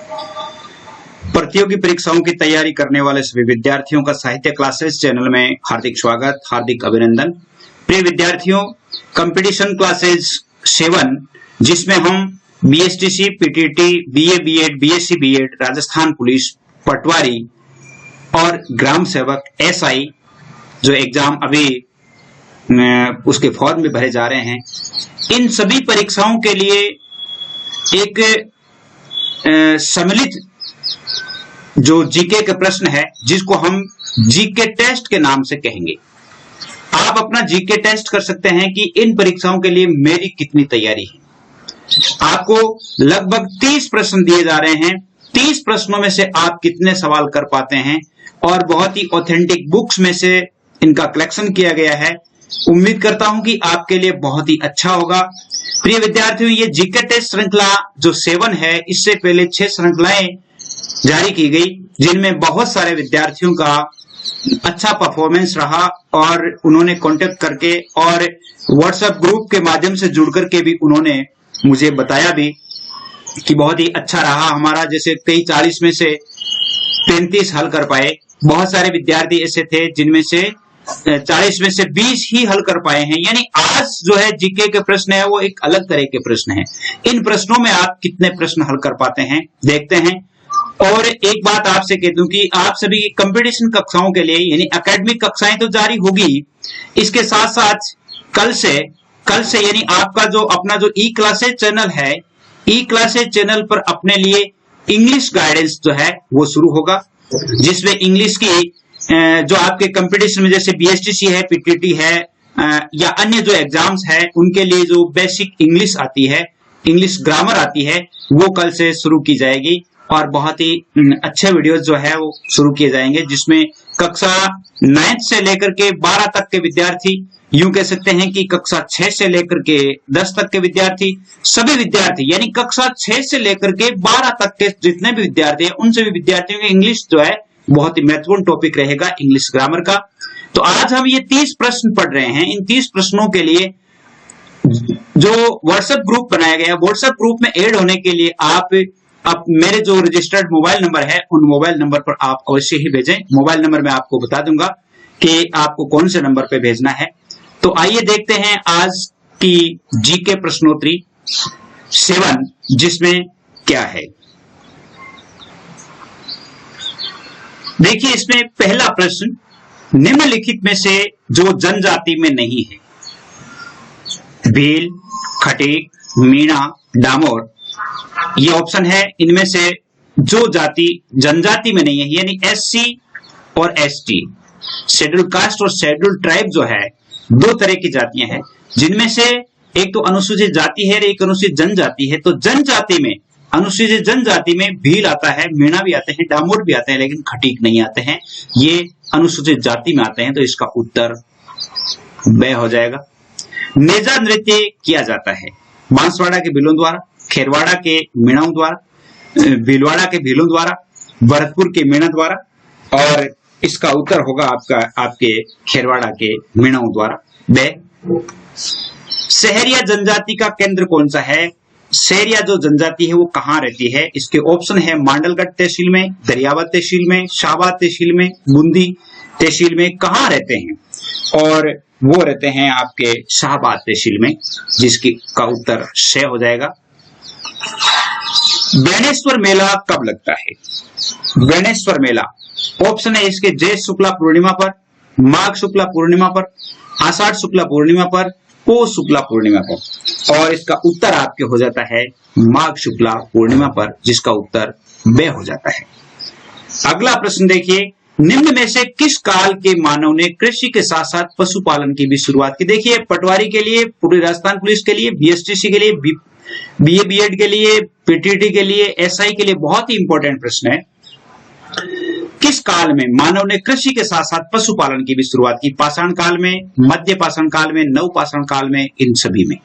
प्रतियोगी परीक्षाओं की तैयारी करने वाले सभी विद्यार्थियों का साहित्य क्लासेस चैनल में हार्दिक स्वागत, हार्दिक अभिनंदन। प्रिय विद्यार्थियों, कंपटीशन क्लासेस 7 जिसमें हम BSTC, PTT, BA BEd, BSc BEd, Rajasthan police, patwari और ग्राम सेवक एसआई जो एग्जाम अभी उसके फॉर्म में भरे जा रहे हैं, इन सभी परीक्षाओं के लिए एक सम्मिलित जो जीके के प्रश्न है जिसको हम जीके टेस्ट के नाम से कहेंगे। आप अपना जीके टेस्ट कर सकते हैं कि इन परीक्षाओं के लिए मेरी कितनी तैयारी है। आपको लगभग 30 प्रश्न दिए जा रहे हैं। 30 प्रश्नों में से आप कितने सवाल कर पाते हैं और बहुत ही ऑथेंटिक बुक्स में से इनका कलेक्शन किया गया है। उम्मीद करता हूं कि आपके लिए बहुत ही अच्छा होगा। प्रिय विद्यार्थियों, ये जीके टेस्ट श्रृंखला जो 7 है, इससे पहले 6 श्रृंखलाएं जारी की गई जिनमें बहुत सारे विद्यार्थियों का अच्छा परफॉर्मेंस रहा और उन्होंने कांटेक्ट करके और व्हाट्सएप ग्रुप के माध्यम से जुड़ करके भी उन्होंने मुझे बताया भी कि बहुत ही अच्छा रहा हमारा। जैसे कई 40 में से 35 हल कर पाए। बहुत सारे विद्यार्थी ऐसे थे जिनमें से 40 में से 20 ही हल कर पाए हैं। यानी आज जो है जीके के प्रश्न है वो एक अलग तरह के प्रश्न है। इन प्रश्नों में आप कितने प्रश्न हल कर पाते हैं देखते हैं। और एक बात आपसे कह दूं कि आप सभी कंपटीशन कक्षाओं के लिए यानी एकेडमिक कक्षाएं तो जारी होगी, इसके साथ साथ कल से यानी आपका जो अपना जो ई क्लासेज चैनल है, ई क्लासेज चैनल पर अपने लिए इंग्लिश गाइडेंस जो है वो शुरू होगा, जिसमें इंग्लिश की जो आपके कंपटीशन में जैसे बीएसटीसी है, पीटीटी है या अन्य जो एग्जाम्स है उनके लिए जो बेसिक इंग्लिश आती है, इंग्लिश ग्रामर आती है, वो कल से शुरू की जाएगी और बहुत ही अच्छे वीडियोस जो है वो शुरू किए जाएंगे, जिसमें कक्षा 9 से लेकर के 12 तक के विद्यार्थी, यूं कह सकते हैं कि कक्षा 6 से लेकर के 10 तक के विद्यार्थी, सभी विद्यार्थी यानी कक्षा 6 से लेकर के 12 तक के जितने भी विद्यार्थी हैं उन सभी विद्यार्थियों के इंग्लिश जो है बहुत ही महत्वपूर्ण टॉपिक रहेगा, इंग्लिश ग्रामर का। तो आज हम ये 30 प्रश्न पढ़ रहे हैं। इन 30 प्रश्नों के लिए जो व्हाट्सएप ग्रुप बनाया गया, व्हाट्सएप ग्रुप में ऐड होने के लिए आप मेरे जो रजिस्टर्ड मोबाइल नंबर है उन मोबाइल नंबर पर आप अवश्य ही भेजें। मोबाइल नंबर मैं आपको बता दूंगा कि आपको कौन से नंबर पे भेजना है। तो आइए देखते हैं आज की जीके प्रश्नोत्तरी 7 जिसमें क्या है। देखिए, इसमें पहला प्रश्न, निम्नलिखित में से जो जनजाति में नहीं है, भील, खटीक, मीणा, डामोर, ये ऑप्शन है। इनमें से जो जाति जनजाति में नहीं है यानी एससी और एसटी, शेड्यूल कास्ट और शेड्यूल ट्राइब जो है, 2 तरह की जातियां हैं, जिनमें से एक तो अनुसूचित जाति है और एक अनुसूचित जनजाति है। तो जनजाति में, अनुसूचित जनजाति में भील आता है, मीणा भी आते हैं, डामोर भी आते हैं, लेकिन खटीक नहीं आते हैं। ये अनुसूचित जाति में आते हैं। तो इसका उत्तर ब हो जाएगा। नेजा नृत्य किया जाता है बांसवाड़ा के भीलों द्वारा, खेरवाड़ा के मीणाओं द्वारा, भीलवाड़ा के भीलों द्वारा, भरतपुर के मीणा द्वारा, और इसका उत्तर होगा आपके खेरवाड़ा के मीणाओं द्वारा। ब। सहरिया जनजाति का केंद्र कौन सा है? सहरिया जो जनजाति है वो कहाँ रहती है? इसके ऑप्शन है मांडलगढ़ तहसील में, दरियावत तहसील में, शाहबाद तहसील में, बूंदी तहसील में। कहाँ रहते हैं? और वो रहते हैं आपके शाहबाद तहसील में, जिसकी का उत्तर श हो जाएगा। बेणेश्वर मेला कब लगता है? बेणेश्वर मेला ऑप्शन है इसके ज्येष्ठ शुक्ला पूर्णिमा पर, माघ शुक्ला पूर्णिमा पर, आषाढ़ शुक्ला पूर्णिमा पर, पौष शुक्ला पूर्णिमा पर, और इसका उत्तर आपके हो जाता है माघ शुक्ला पूर्णिमा पर, जिसका उत्तर ब हो जाता है। अगला प्रश्न देखिए, निम्न में से किस काल के मानव ने कृषि के साथ साथ पशुपालन की भी शुरुआत की? देखिए, पटवारी के लिए, पूरी राजस्थान पुलिस के लिए, बीएसटीसी के लिए, बीए बीएड के लिए, पीटीटी के लिए, एसआई के लिए बहुत ही इंपॉर्टेंट प्रश्न है। किस काल में मानव ने कृषि के साथ साथ पशुपालन की भी शुरुआत की? पाषाण काल में, मध्य पाषाण काल में, नवपाषाण काल में, इन सभी में।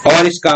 और इसका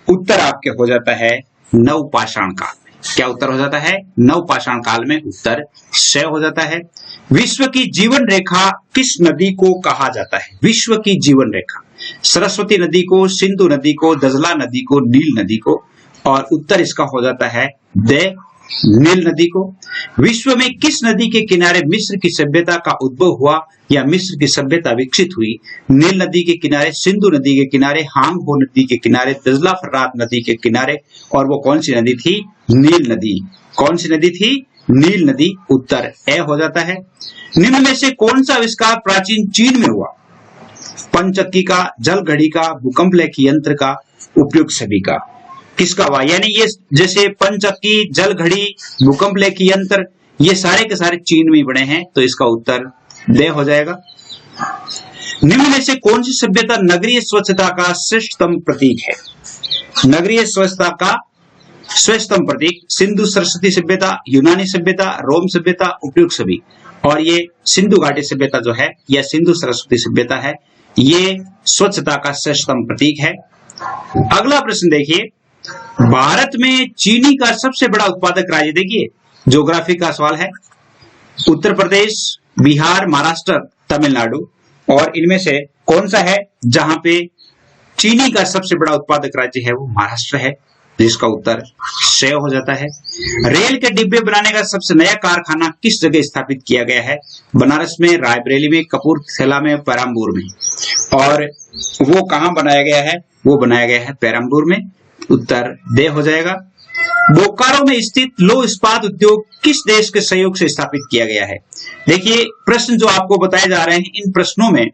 उत्तर आपके हो जाता है नवपाषाण काल में। क्या उत्तर हो जाता है? नवपाषाण काल में उत्तर श हो जाता है। विश्व की जीवन रेखा किस नदी को कहा जाता है? विश्व की जीवन रेखा सरस्वती नदी को, सिंधु नदी को, दजला नदी को, नील नदी को, और उत्तर इसका हो जाता है द नील नदी को। विश्व में किस नदी के किनारे मिस्र की सभ्यता का उद्भव हुआ या मिस्र की सभ्यता विकसित हुई? नील नदी के किनारे, सिंधु नदी के किनारे, हांगहो नदी के किनारे, दजला फरात नदी के किनारे। और वो कौन सी नदी थी? नील नदी। कौन सी नदी थी? नील नदी। उत्तर ए हो जाता है। निम्न में से कौन सा आविष्कार प्राचीन चीन में हुआ? पंचक्की का, जल घड़ी का, भूकंप लेखी यंत्र का, उपयुक्त सभी का। किसका हुआ? यानी ये जैसे पंचक्की, जल घड़ी, भूकंप लेखी यंत्र, ये सारे के सारे चीन में बने हैं, तो इसका उत्तर दे हो जाएगा। निम्न में से कौन सी सभ्यता नगरीय स्वच्छता का श्रेष्ठतम प्रतीक है? नगरीय स्वच्छता का श्रेष्ठतम प्रतीक सिंधु सरस्वती सभ्यता, यूनानी सभ्यता, रोम सभ्यता, उपयुक्त सभी। और ये सिंधु घाटी सभ्यता जो है या सिंधु सरस्वती सभ्यता है, ये स्वच्छता का श्रेष्ठतम प्रतीक है। अगला प्रश्न देखिए, भारत में चीनी का सबसे बड़ा उत्पादक राज्य, देखिए ज्योग्राफी का सवाल है, उत्तर प्रदेश, बिहार, महाराष्ट्र, तमिलनाडु। और इनमें से कौन सा है जहां पे चीनी का सबसे बड़ा उत्पादक राज्य है? वो महाराष्ट्र है, जिसका उत्तर से हो जाता है। रेल के डिब्बे बनाने का सबसे नया कारखाना किस जगह स्थापित किया गया है? बनारस में, रायबरेली में, कपूरथला में, पेरम्बूर में। और वो कहां बनाया गया है? वो बनाया गया है पेरम्बूर में। उत्तर दे हो जाएगा। बोकारो में स्थित लौह इस्पात उद्योग किस देश के सहयोग से स्थापित किया गया है? देखिए प्रश्न जो आपको बताए जा रहे हैं, इन प्रश्नों में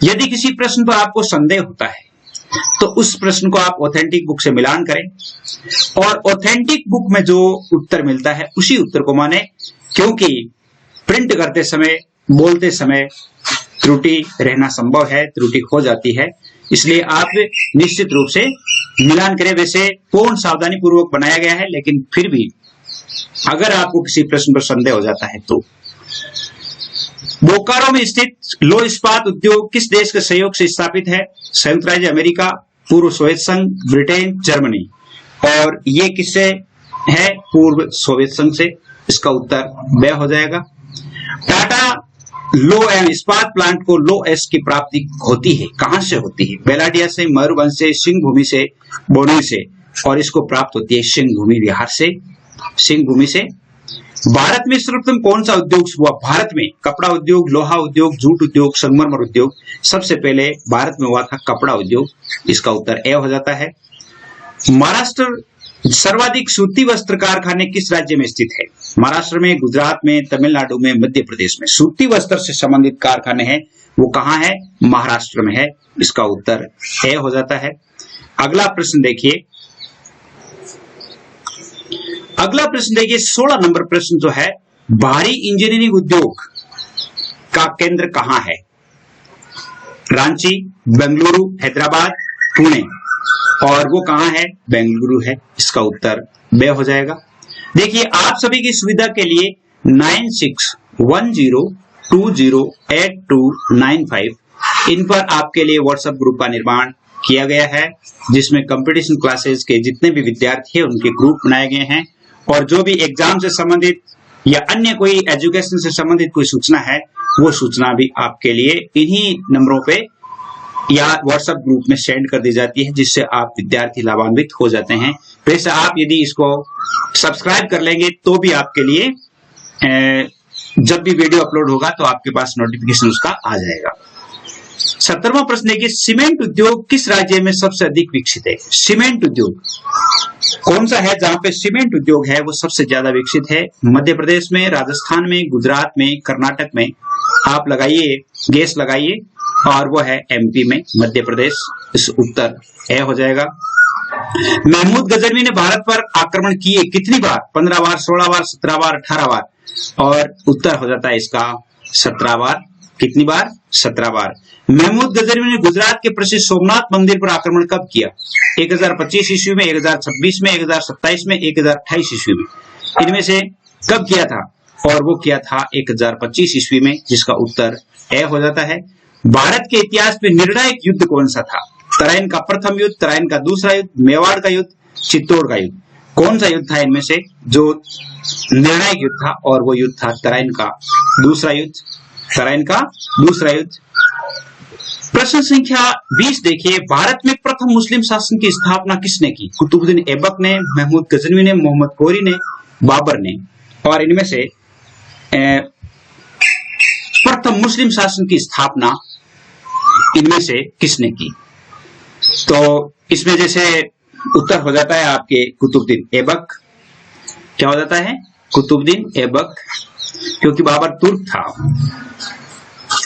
यदि किसी प्रश्न पर आपको संदेह होता है तो उस प्रश्न को आप ऑथेंटिक बुक से मिलान करें और ऑथेंटिक बुक में जो उत्तर मिलता है उसी उत्तर को माने, क्योंकि प्रिंट करते समय, बोलते समय त्रुटि रहना संभव है, त्रुटि हो जाती है, इसलिए आप निश्चित रूप से मिलान करें। वैसे पूर्ण सावधानी पूर्वक बनाया गया है, लेकिन फिर भी अगर आपको किसी प्रश्न पर संदेह हो जाता है तो। बोकारो में स्थित लौह इस्पात उद्योग किस देश के सहयोग से स्थापित है? संयुक्त राज्य अमेरिका, पूर्व सोवियत संघ, ब्रिटेन, जर्मनी। और ये किससे है? पूर्व सोवियत संघ से। इसका उत्तर ब हो जाएगा। टाटा लौह एवं इस्पात प्लांट को लौह एस की प्राप्ति होती है, कहां से होती है? बेलाडिया से, मयूरभंज से, सिंह भूमि से, बोर्डोई से। और इसको प्राप्त होती है सिंह भूमि, बिहार से, सिंह भूमि से। भारत में सर्वप्रथम कौन सा उद्योग हुआ? भारत में कपड़ा उद्योग, लोहा उद्योग, जूट उद्योग, संगमरमर उद्योग। सबसे पहले भारत में हुआ था कपड़ा उद्योग। इसका उत्तर ए हो जाता है। महाराष्ट्र सर्वाधिक सूती वस्त्र कारखाने किस राज्य में स्थित है? महाराष्ट्र में, गुजरात में, तमिलनाडु में, मध्य प्रदेश में। सूती वस्त्र से संबंधित कारखाने हैं, वो कहां है? महाराष्ट्र में है। इसका उत्तर ए हो जाता है। अगला प्रश्न देखिए, 16 नंबर प्रश्न जो है, भारी इंजीनियरिंग उद्योग का केंद्र कहां है? रांची, बेंगलुरु, हैदराबाद, पुणे। और वो कहां है? बेंगलुरु है। इसका उत्तर बे हो जाएगा। देखिए आप सभी की सुविधा के लिए 9610208295 इन पर आपके लिए व्हाट्सएप ग्रुप का निर्माण किया गया है, जिसमें कंपटीशन क्लासेस के जितने भी विद्यार्थी हैं उनके ग्रुप बनाए गए हैं। और जो भी एग्जाम से संबंधित या अन्य कोई एजुकेशन से संबंधित कोई सूचना है, वो सूचना भी आपके लिए इन्हीं नंबरों पे या व्हाट्सएप ग्रुप में सेंड कर दी जाती है, जिससे आप विद्यार्थी लाभान्वित हो जाते हैं। वैसे आप यदि इसको सब्सक्राइब कर लेंगे तो भी आपके लिए जब भी वीडियो अपलोड होगा तो आपके पास नोटिफिकेशन उसका आ जाएगा। 17वां प्रश्न देखिए, सीमेंट उद्योग किस राज्य में सबसे अधिक विकसित है? सीमेंट उद्योग कौन सा है जहां पे सीमेंट उद्योग है वो सबसे ज्यादा विकसित है? मध्य प्रदेश में, राजस्थान में, गुजरात में, कर्नाटक में। आप लगाइए, गैस लगाइए, और वो है एमपी में, मध्य प्रदेश। इस उत्तर ए हो जाएगा। महमूद गजनवी ने भारत पर आक्रमण किए कितनी बार? 15 बार, 16 बार, 17 बार, 18 बार। और उत्तर हो जाता है इसका 17 बार। कितनी बार? 17 बार। महमूद गजनवी ने गुजरात के प्रसिद्ध सोमनाथ मंदिर पर आक्रमण कब किया? 1025 ईस्वी में, 1026 में, 1027 में, 1028 ईस्वी में। इनमें से कब किया था? और वो किया था 1025 ईस्वी में, जिसका उत्तर ए हो जाता है। भारत के इतिहास में निर्णायक युद्ध कौन सा था? तराइन का प्रथम युद्ध, तराइन का दूसरा युद्ध, मेवाड़ का युद्ध, चित्तौड़ का युद्ध। कौन सा युद्ध था इनमें से जो निर्णायक युद्ध था? और वो युद्ध था तराइन का दूसरा युद्ध। तराइन का दूसरा युद्ध। प्रश्न संख्या 20 देखिए, भारत में प्रथम मुस्लिम शासन की स्थापना किसने की? कुतुबुद्दीन ऐबक ने, महमूद गजनवी ने, मोहम्मद गौरी ने, बाबर ने, और इनमें से प्रथम मुस्लिम शासन की स्थापना इनमें से किसने की? तो इसमें जैसे उत्तर हो जाता है आपके कुतुबुद्दीन ऐबक। क्या हो जाता है? कुतुबुद्दीन ऐबक, क्योंकि बाबर तुर्क था।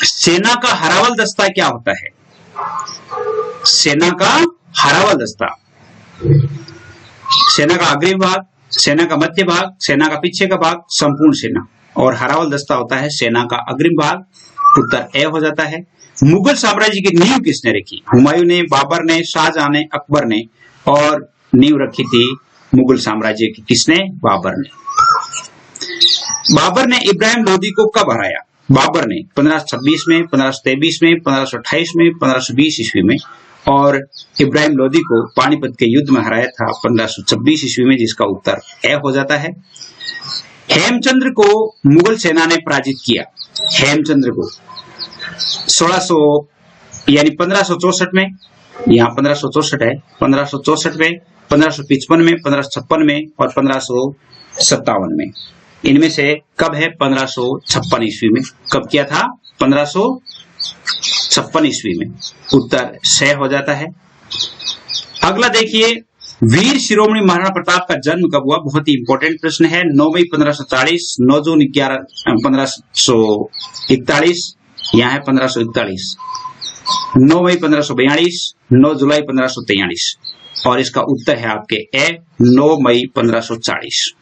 सेना का हरावल दस्ता क्या होता है? सेना का हरावल दस्ता, सेना का अग्रिम भाग, सेना का मध्य भाग, सेना का पीछे का भाग, संपूर्ण सेना, और हरावल दस्ता होता है सेना का अग्रिम भाग। उत्तर ए हो जाता है। मुगल साम्राज्य की नींव किसने रखी? हुमायूं ने, बाबर ने, शाहजहां ने, अकबर ने, और नींव रखी थी मुगल साम्राज्य की किसने? बाबर ने। बाबर ने इब्राहिम लोदी को कब हराया? बाबर ने 1526 में, 1523 में, 1528 में, 1520 ईस्वी में, और इब्राहिम लोदी को पानीपत के युद्ध में हराया था 1526 ईस्वी में, जिसका उत्तर ए हो जाता है। हेमचंद्र को मुगल सेना ने पराजित किया। हेमचंद्र को 1600 यानी 1564 में, यहाँ 1564 है, 1564 में, 1555 में, 1556 में और 1557 में। इनमें से कब है? 1556 ईस्वी में। कब किया था? 1556 ईस्वी में। उत्तर सही हो जाता है। अगला देखिए, वीर शिरोमणि महाराणा प्रताप का जन्म कब हुआ? बहुत ही इंपॉर्टेंट प्रश्न है। 9 मई 1540, 9 जून 1541, यहाँ है 1541, 9 मई 1542, 9 जुलाई 1543, और इसका उत्तर है आपके ए 9 मई 1540।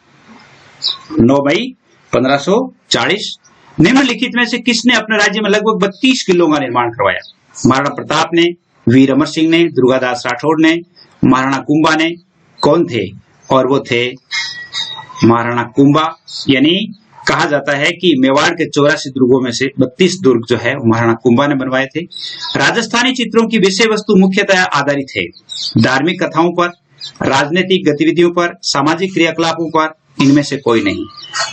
9 मई 1540। निम्नलिखित में से किसने अपने राज्य में लगभग 32 किलों का निर्माण करवाया? महाराणा प्रताप ने, वीर अमर सिंह ने, दुर्गादास राठौड़ ने, महाराणा कुंभा ने। कौन थे? और वो थे महाराणा कुंभा। यानी कहा जाता है कि मेवाड़ के 84 दुर्गों में से 32 दुर्ग जो है महाराणा कुंभा ने बनवाए थे। राजस्थानी चित्रों की विषय वस्तु मुख्यतः आधारित है धार्मिक कथाओं पर, राजनीतिक गतिविधियों पर, सामाजिक क्रियाकलापों पर, इनमें से कोई नहीं।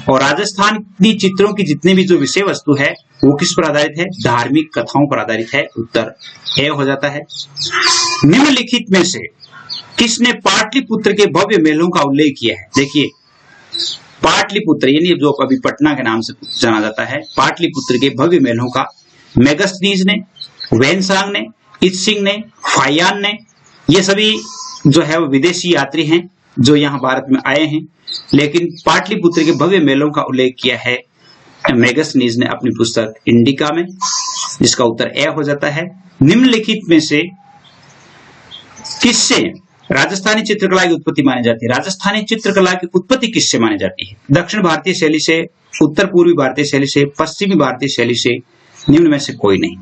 और राजस्थानी चित्रों की जितनी भी जो विषय वस्तु है वो किस पर आधारित है? धार्मिक कथाओं पर आधारित है। उत्तर ए हो जाता है। निम्नलिखित में से किसने पाटलिपुत्र के भव्य महलों का उल्लेख किया है? देखिए, पाटलिपुत्र यानी जो अभी पटना के नाम से जाना जाता है, पाटलिपुत्र के भव्य महलों का मेगस्थनीज ने, वेनसांग ने, इत्सिंग ने, फायान ने, ये सभी जो है वो विदेशी यात्री हैं जो यहाँ भारत में आए हैं। लेकिन पाटलिपुत्र के भव्य महलों का उल्लेख किया है मेगस्थनीज ने अपनी पुस्तक इंडिका में, जिसका उत्तर ए हो जाता है। निम्नलिखित में से किससे राजस्थानी चित्रकला की उत्पत्ति मानी जाती है? राजस्थानी चित्रकला की उत्पत्ति किससे मानी जाती है? दक्षिण भारतीय शैली से, उत्तर पूर्वी भारतीय शैली से, पश्चिमी भारतीय शैली से, निम्न में से कोई नहीं।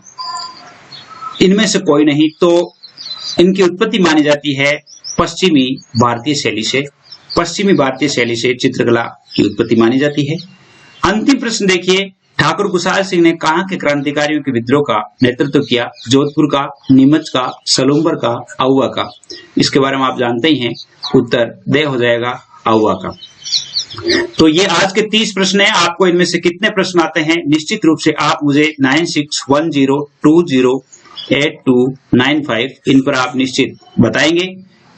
इनमें से कोई नहीं, तो इनकी उत्पत्ति मानी जाती है पश्चिमी भारतीय शैली से। पश्चिमी भारतीय शैली से चित्रकला की उत्पत्ति मानी जाती है। अंतिम प्रश्न देखिए, ठाकुर कुशाल सिंह ने कहां के क्रांतिकारियों के विद्रोह का नेतृत्व किया? जोधपुर का, नीमच का, सलूम्बर का, आउवा का? इसके बारे में आप जानते ही हैं। उत्तर दे हो जाएगा आउवा का। तो ये आज के 30 प्रश्न हैं। आपको इनमें से कितने प्रश्न आते हैं निश्चित रूप से आप मुझे 9610208295 इन पर आप निश्चित बताएंगे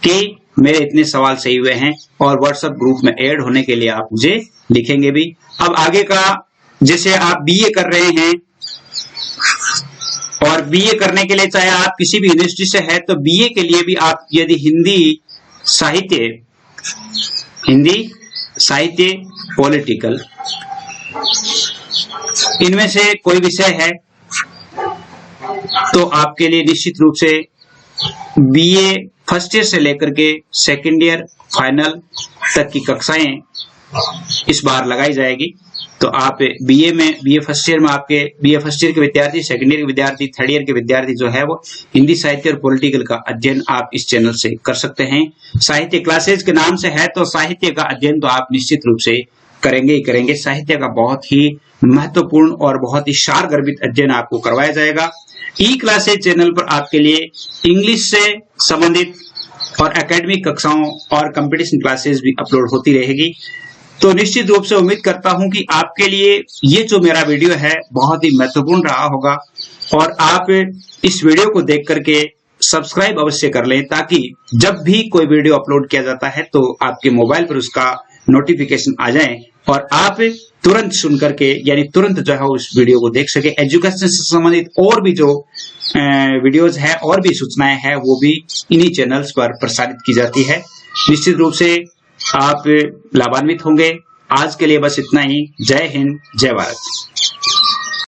कि मेरे इतने सवाल सही हुए हैं, और व्हाट्सएप ग्रुप में ऐड होने के लिए आप मुझे लिखेंगे भी। अब आगे का, जैसे आप बीए कर रहे हैं और बीए करने के लिए चाहे आप किसी भी यूनिवर्सिटी से है, तो बीए के लिए भी आप यदि हिंदी साहित्य पॉलिटिकल इनमें से कोई विषय है तो आपके लिए निश्चित रूप से बीए फर्स्ट ईयर से लेकर के सेकेंड ईयर फाइनल तक की कक्षाएं इस बार लगाई जाएगी। तो आप बीए फर्स्ट ईयर में आपके बीए फर्स्ट ईयर के विद्यार्थी, सेकंड ईयर के विद्यार्थी, थर्ड ईयर के विद्यार्थी जो है वो हिंदी साहित्य और पॉलिटिकल का अध्ययन आप इस चैनल से कर सकते हैं। साहित्य क्लासेज के नाम से है, तो साहित्य का अध्ययन तो आप निश्चित रूप से करेंगे ही करेंगे। साहित्य का बहुत ही महत्वपूर्ण और बहुत ही सार गर्भित अध्ययन आपको करवाया जाएगा। ई क्लासेज चैनल पर आपके लिए इंग्लिश से संबंधित और एकेडमिक कक्षाओं और कंपटीशन क्लासेस भी अपलोड होती रहेगी। तो निश्चित रूप से उम्मीद करता हूं कि आपके लिए ये जो मेरा वीडियो है बहुत ही महत्वपूर्ण रहा होगा, और आप इस वीडियो को देख करके सब्सक्राइब अवश्य कर लें, ताकि जब भी कोई वीडियो अपलोड किया जाता है तो आपके मोबाइल पर उसका नोटिफिकेशन आ जाए और आप तुरंत सुन करके यानी तुरंत जो है उस वीडियो को देख सके। एजुकेशन से संबंधित और भी जो वीडियोस है और भी सूचनाएं हैं वो भी इन्हीं चैनल्स पर प्रसारित की जाती है। निश्चित रूप से आप लाभान्वित होंगे। आज के लिए बस इतना ही। जय हिंद, जय भारत।